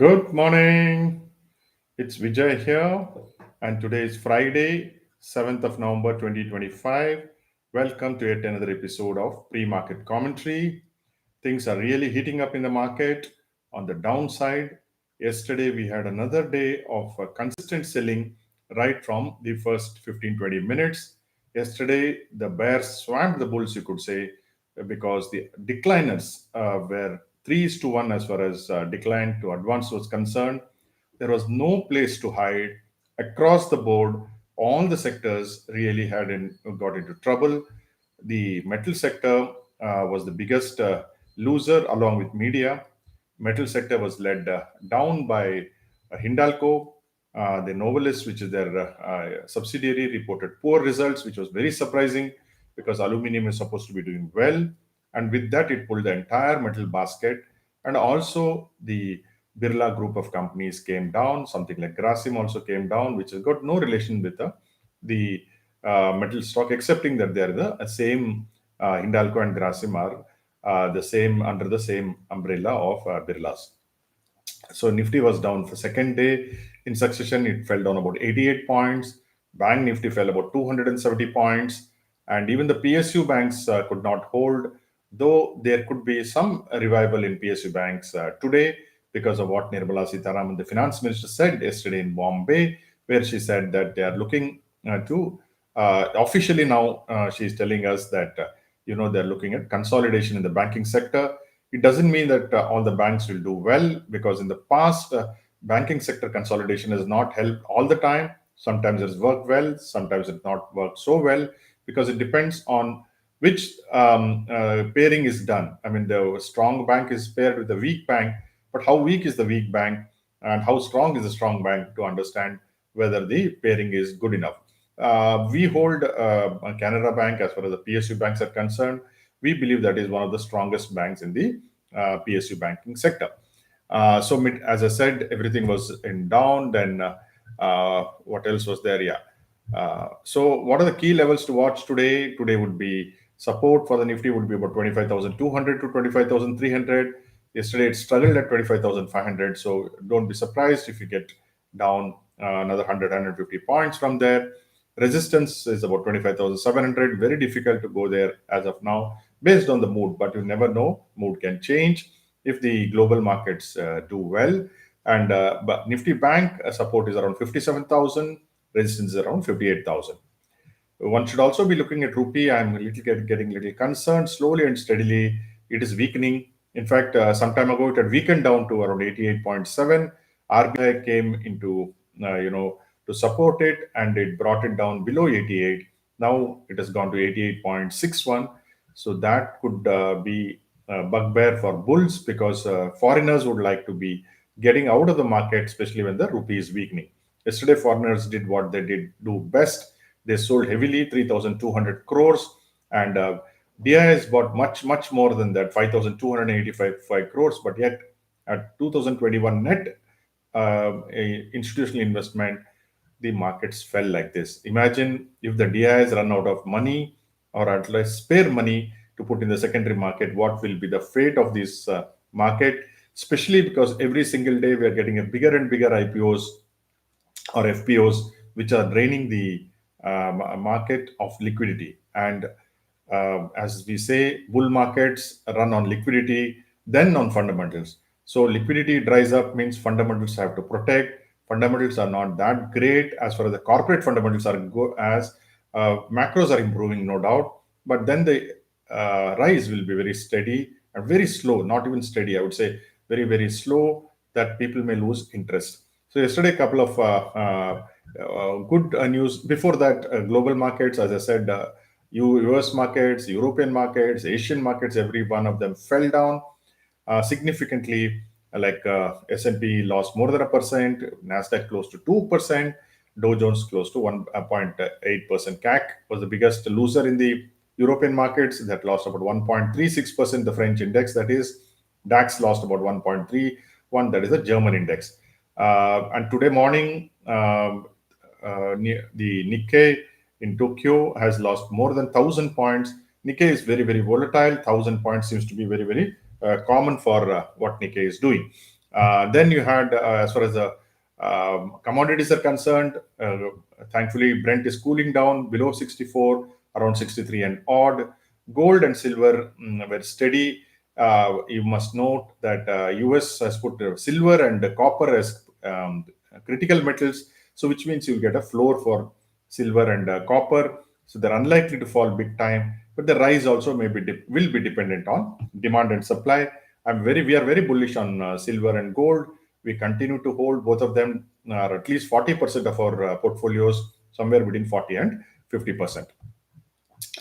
Good morning. It's Vijay here, and today is Friday, 7th of November 2025. Welcome to yet another episode of Pre Market Commentary. Things are really heating up in the market. On the downside, yesterday we had another day of consistent selling right from the first 15-20 minutes. Yesterday, the bears swamped the bulls, you could say, because the decliners were 3 is to 1 as far as decline to advance was concerned. There was no place to hide across the board. All the sectors really got into trouble. The metal sector was the biggest loser along with media. Metal sector was led down by Hindalco. The Novelis, which is their subsidiary, reported poor results, which was very surprising because aluminum is supposed to be doing well. And with that, it pulled the entire metal basket. And also, the Birla group of companies came down. Something like Grasim also came down, which has got no relation with the metal stock, excepting that they are the same. Hindalco and Grasim are the same under the same umbrella of Birlas. So Nifty was down for second day in succession. It fell down about 88 points. Bank Nifty fell about 270 points, and even the PSU banks could not hold. Though there could be some revival in PSU banks today because of what Nirmala Sitharaman, the finance minister, said yesterday in Bombay, where she said that they are looking to officially now. She is telling us that they're looking at consolidation in the banking sector. It doesn't mean that all the banks will do well, because in the past, banking sector consolidation has not helped all the time. Sometimes it's worked well, sometimes it's not worked so well, because it depends on which pairing is done. I mean, the strong bank is paired with the weak bank, but how weak is the weak bank and how strong is the strong bank to understand whether the pairing is good enough. We hold Canara Bank as far as the PSU banks are concerned. We believe that is one of the strongest banks in the PSU banking sector. As I said, everything was in down. Then what else was there? Yeah. So what are the key levels to watch today? Today would be support for the Nifty would be about 25,200 to 25,300. Yesterday it struggled at 25,500. So don't be surprised if you get down another 100, points from there. Resistance is about 25,700. Very difficult to go there as of now based on the mood, but you never know. Mood can change if the global markets do well. And but Nifty Bank support is around 57,000, resistance is around 58,000. One should also be looking at rupee. I'm a little getting a little concerned. Slowly and steadily, it is weakening. In fact, some time ago, it had weakened down to around 88.7. RBI came into to support it, and it brought it down below 88. Now it has gone to 88.61. So that could be a bugbear for bulls, because foreigners would like to be getting out of the market, especially when the rupee is weakening. Yesterday, foreigners did what they did do best. They sold heavily, 3,200 crores, and DIS bought much more than that, 5,285 crores. But yet, at 2021 net institutional investment, the markets fell like this. Imagine if the DIs run out of money, or at least spare money to put in the secondary market, what will be the fate of this market? Especially because every single day we are getting a bigger and bigger IPOs or FPOs, which are draining the market of liquidity. And as we say, bull markets run on liquidity, then on fundamentals. So liquidity dries up means fundamentals have to protect. Fundamentals are not that great as far as the corporate fundamentals are as macros are improving, no doubt. But then the rise will be very steady and very slow, not even steady. I would say very slow, that people may lose interest. So yesterday, a couple of good news. Before that, global markets, as I said, US markets, European markets, Asian markets, every one of them fell down significantly. Like S&P lost more than 1%, Nasdaq close to 2%, Dow Jones close to 1.8%. CAC was the biggest loser in the European markets, that lost about 1.36%. The French index, that is, DAX lost about 1.31. That is the German index. And today morning, the Nikkei in Tokyo has lost more than 1,000 points. Nikkei is very volatile. 1,000 points seems to be very common for what Nikkei is doing. Then you had, as far as the commodities are concerned, thankfully Brent is cooling down below 64, around 63 and odd. Gold and silver were steady. You must note that US has put silver and copper as critical metals, so which means you'll get a floor for silver and copper. So they're unlikely to fall big time, but the rise also will be dependent on demand and supply. We are very bullish on silver and gold. We continue to hold both of them, are at least 40% of our portfolios, somewhere between 40 and 50%.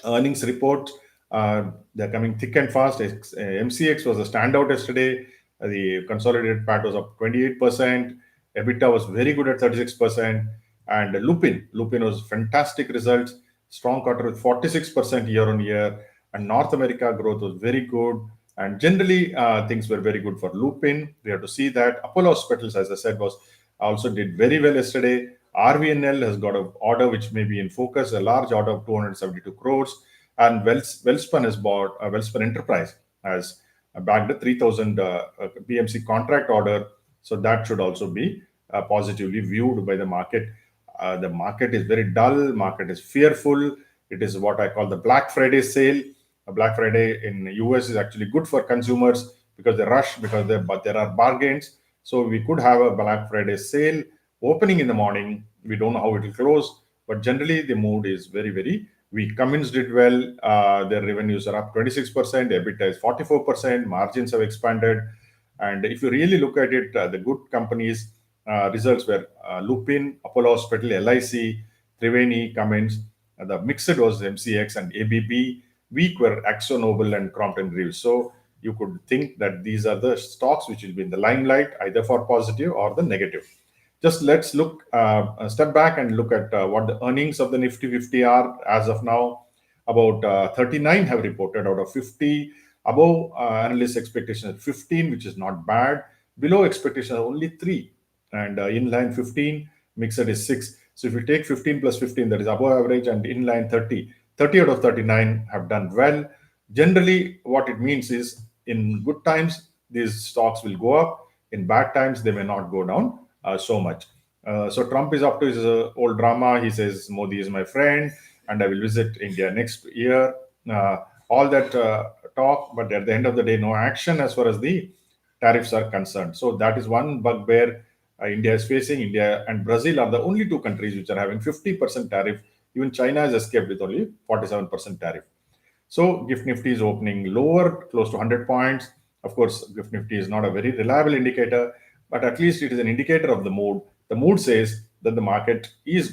Earnings report, they're coming thick and fast. MCX was a standout yesterday. The consolidated PAT was up 28%. EBITDA was very good at 36%. And Lupin was fantastic results. Strong quarter with 46% year on year. And North America growth was very good. And generally, things were very good for Lupin. We have to see that. Apollo Hospitals, as I said, was also did very well yesterday. RVNL has got an order which may be in focus, a large order of 272 crores. And Welspun has bought, Welspun Enterprise has bagged a 3,000 BMC contract order. So that should also be positively viewed by the market. The market is very dull, market is fearful. It is what I call the Black Friday sale. A Black Friday in the US is actually good for consumers because they rush, but there are bargains. So we could have a Black Friday sale opening in the morning. We don't know how it will close, but generally the mood is very, very weak. Cummins did well. Their revenues are up 26%. EBITDA is 44%. Margins have expanded. And if you really look at it, the good companies' results were Lupin, Apollo Hospital, LIC, Triveni, Cummins. The mixed was MCX and ABB. Weak were AkzoNobel and Crompton Greaves. So you could think that these are the stocks which will be in the limelight, either for positive or the negative. Just let's look step back and look at what the earnings of the Nifty 50 are as of now. About 39 have reported out of 50. Above analyst expectation is 15, which is not bad. Below expectation are only 3. And inline 15, mixed is 6. So if you take 15 plus 15, that is above average, and inline 30. 30 out of 39 have done well. Generally, what it means is in good times, these stocks will go up. In bad times, they may not go down so much. So Trump is up to his old drama. He says Modi is my friend, and I will visit India next year. All that talk, but at the end of the day, no action as far as the tariffs are concerned. So that is one bugbear India is facing. India and Brazil are the only two countries which are having 50% tariff. Even China has escaped with only 47% tariff. So GIFT Nifty is opening lower, close to 100 points. Of course, GIFT Nifty is not a very reliable indicator, but at least it is an indicator of the mood. The mood says that the market is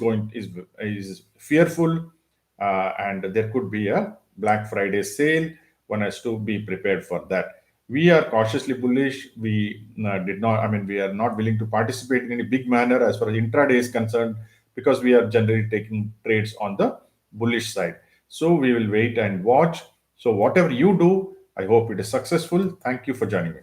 fearful, and there could be a Black Friday sale. One has to be prepared for that. We are cautiously bullish. We we are not willing to participate in any big manner as far as intraday is concerned because we are generally taking trades on the bullish side. So we will wait and watch. So whatever you do, I hope it is successful. Thank you for joining me.